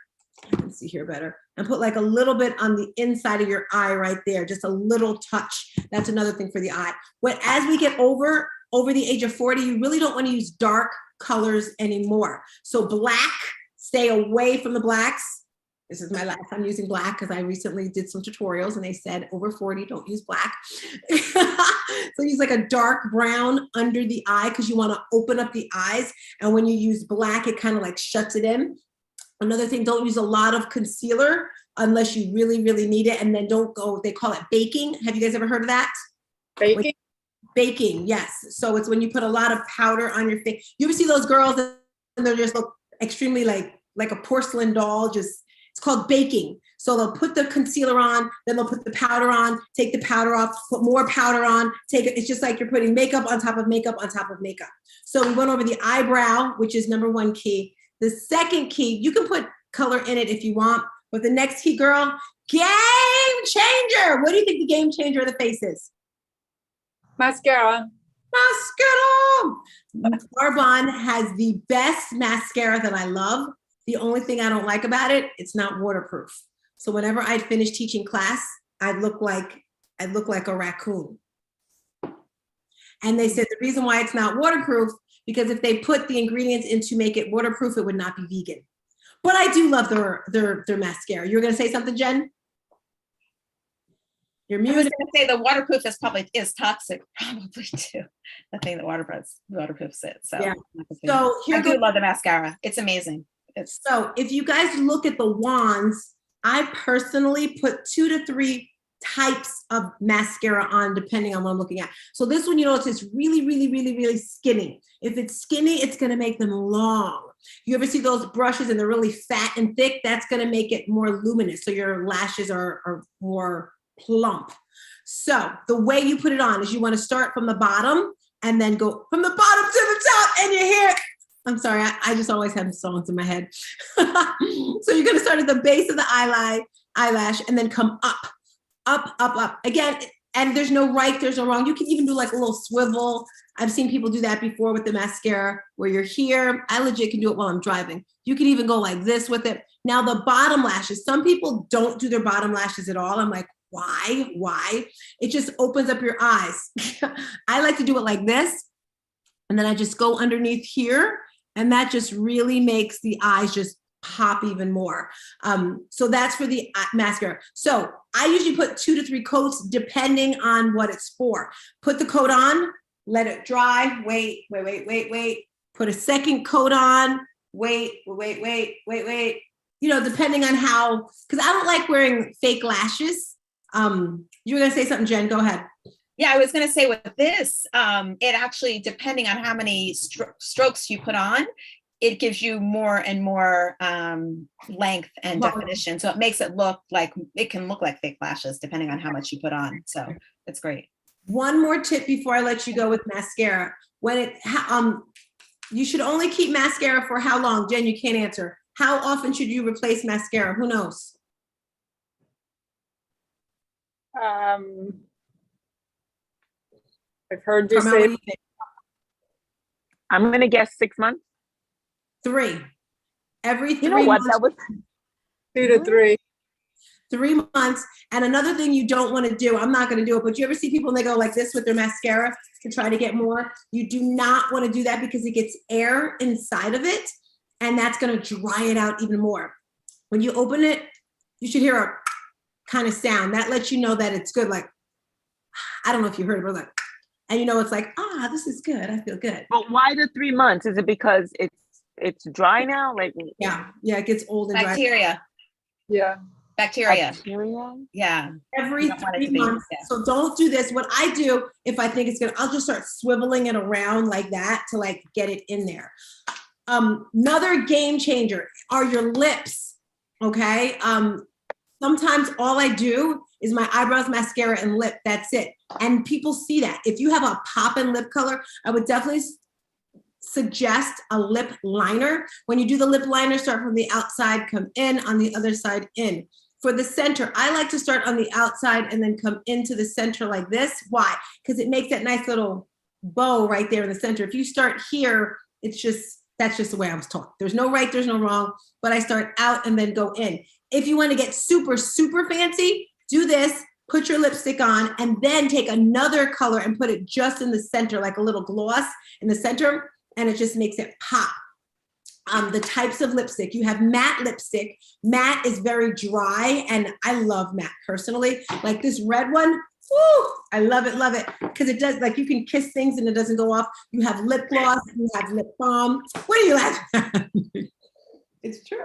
I can see here better. And put like a little bit on the inside of your eye right there, just a little touch. That's another thing for the eye. But as we get over the age of 40, you really don't want to use dark colors anymore. So black, stay away from the blacks. This is my last time using black because I recently did some tutorials and they said over 40, don't use black. So use like a dark brown under the eye because you want to open up the eyes. And when you use black, it kind of like shuts it in. Another thing, don't use a lot of concealer unless you really, really need it. And then don't go, they call it baking. Have you guys ever heard of that? Baking? Baking, yes. So it's when you put a lot of powder on your face. You ever see those girls and they're just look extremely like a porcelain doll, just, it's called baking. So they'll put the concealer on, then they'll put the powder on, take the powder off, put more powder on, take it. It's just like you're putting makeup on top of makeup on top of makeup. So we went over the eyebrow, which is number one key. The second key, you can put color in it if you want, but the next key, girl, game changer. What do you think the game changer of the face is? Mascara. Mascara. Arbonne has the best mascara that I love. The only thing I don't like about it, it's not waterproof. So whenever I'd finish teaching class, I'd look like a raccoon. And they said the reason why it's not waterproof, because if they put the ingredients in to make it waterproof, it would not be vegan. But I do love their mascara. You were gonna say something, Jen? You're I was muted. going to say the waterproof is toxic, probably too. The thing that waterproofs it. So, Yeah. So I do love the mascara. It's amazing. So if you guys look at the wands, I personally put 2 to 3 types of mascara on depending on what I'm looking at. So this one, you notice it's really, really, really, really skinny. If it's skinny, it's gonna make them long. You ever see those brushes and they're really fat and thick? That's gonna make it more luminous. So your lashes are more plump. So the way you put it on is you wanna start from the bottom and then go from the bottom to the top and your hair. I'm sorry, I just always have songs in my head. So you're gonna start at the base of the eyelash and then come up, up, up, up. Again, and there's no right, there's no wrong. You can even do like a little swivel. I've seen people do that before with the mascara where you're here. I legit can do it while I'm driving. You can even go like this with it. Now the bottom lashes, some people don't do their bottom lashes at all. I'm like, why? It just opens up your eyes. I like to do it like this. And then I just go underneath here. And that just really makes the eyes just pop even more. So that's for the mascara. So I usually put 2 to 3 coats depending on what it's for. Put the coat on, let it dry, wait. Put a second coat on, wait. You know, depending on how, because I don't like wearing fake lashes. You were gonna say something, Jen, go ahead. Yeah, I was going to say with this, it actually, depending on how many strokes you put on, it gives you more and more length and definition. So it makes it look like, it can look like fake lashes depending on how much you put on. So it's great. One more tip before I let you go with mascara. When it, you should only keep mascara for how long? Jen, you can't answer. How often should you replace mascara? Who knows? I've heard you Carmel, what do say you think? I'm gonna guess 6 months. 3. Every 3 You know what? months. That was 2 to 3. 3 months. And another thing you don't want to do, I'm not going to do it, but you ever see people and they go like this with their mascara to try to get more? You do not want to do that because it gets air inside of it and that's going to dry it out even more. When you open it, you should hear a kind of sound that lets you know that it's good. Like, I don't know if you heard it, but like, and you know, it's like, this is good. I feel good. But why the 3 months? Is it because it's dry now? Like Yeah, it gets old and dry. Bacteria. Yeah. Bacteria. bacteria? Yeah. Every You don't want it 3 to be, months. yeah. So don't do this. What I do, if I think it's good, I'll just start swiveling it around like that to like get it in there. Another game changer are your lips. Okay. Sometimes all I do is my eyebrows, mascara, and lip. That's it. And people see that. If you have a pop-in lip color, I would definitely suggest a lip liner. When you do the lip liner, start from the outside, come in, on the other side, in. For the center, I like to start on the outside and then come into the center like this. Why? Because it makes that nice little bow right there in the center. If you start here, that's just the way I was taught. There's no right, there's no wrong, but I start out and then go in. If you want to get super, super fancy, do this, put your lipstick on, and then take another color and put it just in the center, like a little gloss in the center, and it just makes it pop. The types of lipstick, you have matte lipstick. Matte is very dry, and I love matte personally. Like this red one, woo, I love it, because it does, like you can kiss things and it doesn't go off. You have lip gloss, you have lip balm. What are you laughing at? It's true.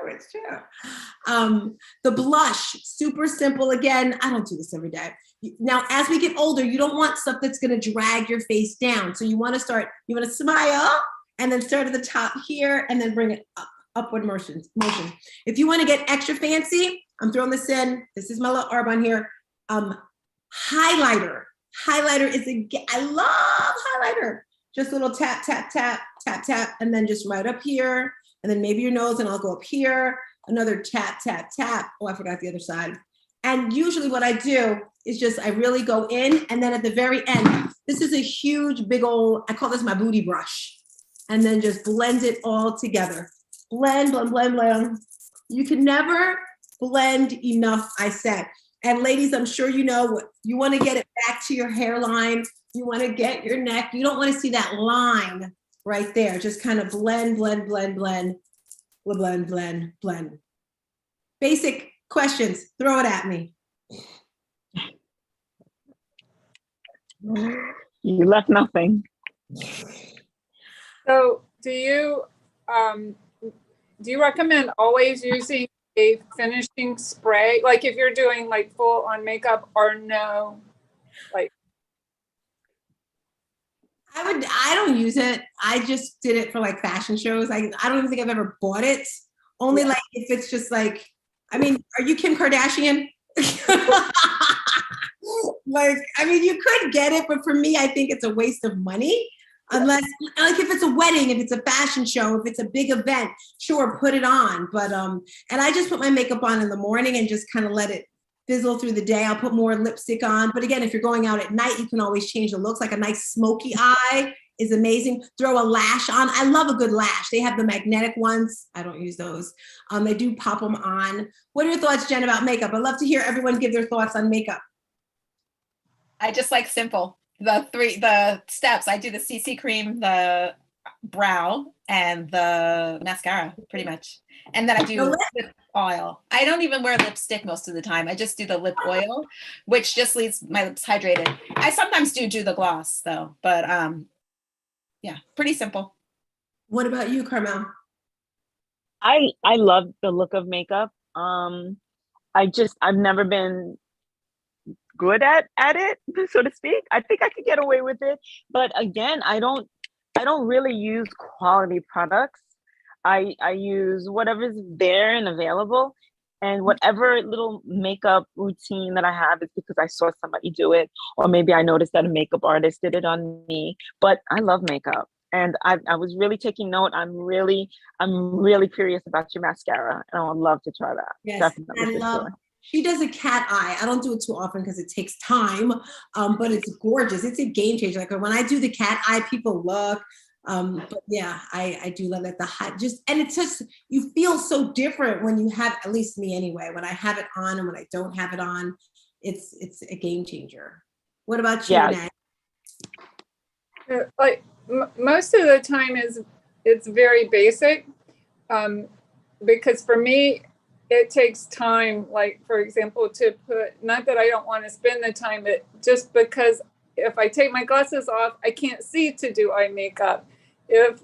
The blush, super simple. Again, I don't do this every day. Now, as we get older, you don't want stuff that's going to drag your face down. So you want to smile and then start at the top here and then bring it up, upward motion. If you want to get extra fancy, I'm throwing this in. This is my little Arbonne here. Highlighter. Highlighter is I love highlighter. Just a little tap, tap, tap, tap, tap, and then just right up here. And then maybe your nose, and I'll go up here, another tap, tap, tap. Oh, I forgot the other side. And usually what I do is just, I really go in, and then at the very end, this is a huge, big old, I call this my booty brush. And then just blend it all together. Blend. You can never blend enough, I said. And ladies, I'm sure you know, you want to get it back to your hairline. You want to get your neck. You don't want to see that line right there. Just kind of blend. Basic questions, throw it at me. You left nothing. So do you recommend always using a finishing spray? Like if you're doing like full on makeup or no? Like, I don't use it. I just did it for like fashion shows. I don't even think I've ever bought it. Only like if it's just like, I mean, are you Kim Kardashian? Like, I mean, you could get it, but for me, I think it's a waste of money. Unless, like, if it's a wedding, if it's a fashion show, if it's a big event, sure, put it on. But and I just put my makeup on in the morning and just kind of let it fizzle through the day. I'll put more lipstick on. But again, if you're going out at night, you can always change the looks. Like a nice smoky eye is amazing. Throw a lash on. I love a good lash. They have the magnetic ones. I don't use those. They do pop them on. What are your thoughts, Jen, about makeup? I'd love to hear everyone give their thoughts on makeup. I just like simple. The steps. I do the CC cream, the brow, and the mascara, pretty much. And then I do lip oil. I don't even wear lipstick most of the time. I just do the lip oil, which just leaves my lips hydrated. I sometimes do the gloss though, but yeah, pretty simple. What about you, Carmel? I love the look of makeup. I've never been good at it, so to speak. I think I could get away with it, but again, I don't really use quality products. I use whatever's there and available, and whatever little makeup routine that I have is because I saw somebody do it, or maybe I noticed that a makeup artist did it on me. But I love makeup, and I was really taking note. I'm really curious about your mascara, and I would love to try that. Yes, definitely. I love. She does a cat eye. I don't do it too often because it takes time, but it's gorgeous. It's a game changer. Like when I do the cat eye, people look. But yeah, I do love it. The hot, just, and it's just, you feel so different when you have, at least me anyway, when I have it on and when I don't have it on, it's a game changer. What about you, Renee? like most of the time it's very basic, because for me, it takes time, like, for example, to put, not that I don't want to spend the time, but just because if I take my glasses off, I can't see to do eye makeup. If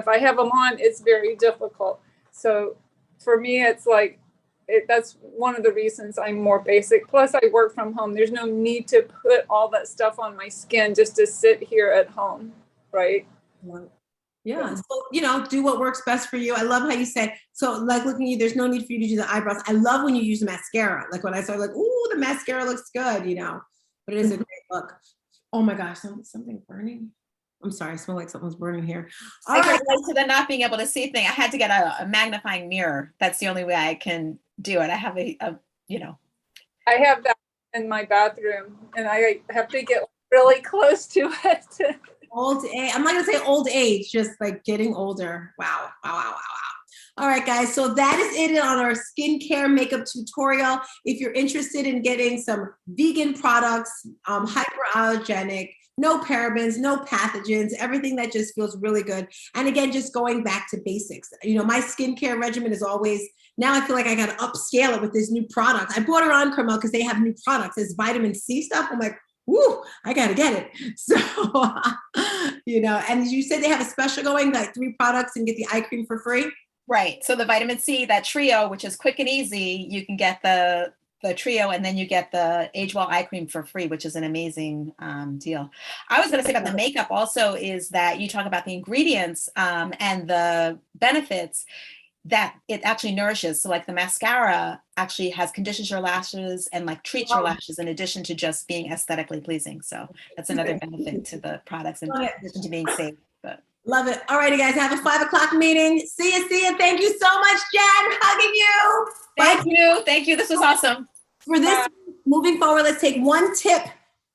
I have them on, it's very difficult. So for me, it's like, that's one of the reasons I'm more basic. Plus I work from home. There's no need to put all that stuff on my skin just to sit here at home, right? Yeah, so, do what works best for you. I love how you said, so like looking at you, there's no need for you to do the eyebrows. I love when you use the mascara. Like when I saw like, ooh, the mascara looks good, but it is a great look. Oh my gosh, something burning. I'm sorry, I smell like something's burning here. I can relate to the not being able to see thing. I had to get a magnifying mirror. That's the only way I can do it. I have I have that in my bathroom and I have to get really close to it. Old age. I'm not gonna say old age, just like getting older. Wow. All right, guys. So that is it on our skincare makeup tutorial. If you're interested in getting some vegan products, hyperallergenic, no parabens, no pathogens, everything that just feels really good. And again, just going back to basics. My skincare regimen is always, now I feel like I got to upscale it with this new product. I bought her on, Carmel, because they have new products. It's vitamin C stuff. I'm like, woo, I got to get it. So, and you said they have a special going, like 3 products and get the eye cream for free? Right. So the vitamin C, that trio, which is quick and easy, you can get the trio and then you get the Age Well eye cream for free, which is an amazing deal. I was going to say about the makeup also is that you talk about the ingredients and the benefits that it actually nourishes. So like the mascara actually conditions your lashes and like treats your lashes in addition to just being aesthetically pleasing. So that's another benefit to the products in addition to being safe. But love it. All righty, guys, have a 5 o'clock meeting. See you. Thank you so much, Jen. Hugging you. Thank you. This was awesome. For this, moving forward, let's take one tip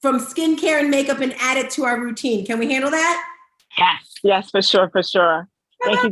from skincare and makeup and add it to our routine. Can we handle that? Yes, for sure. Thank you, Jen.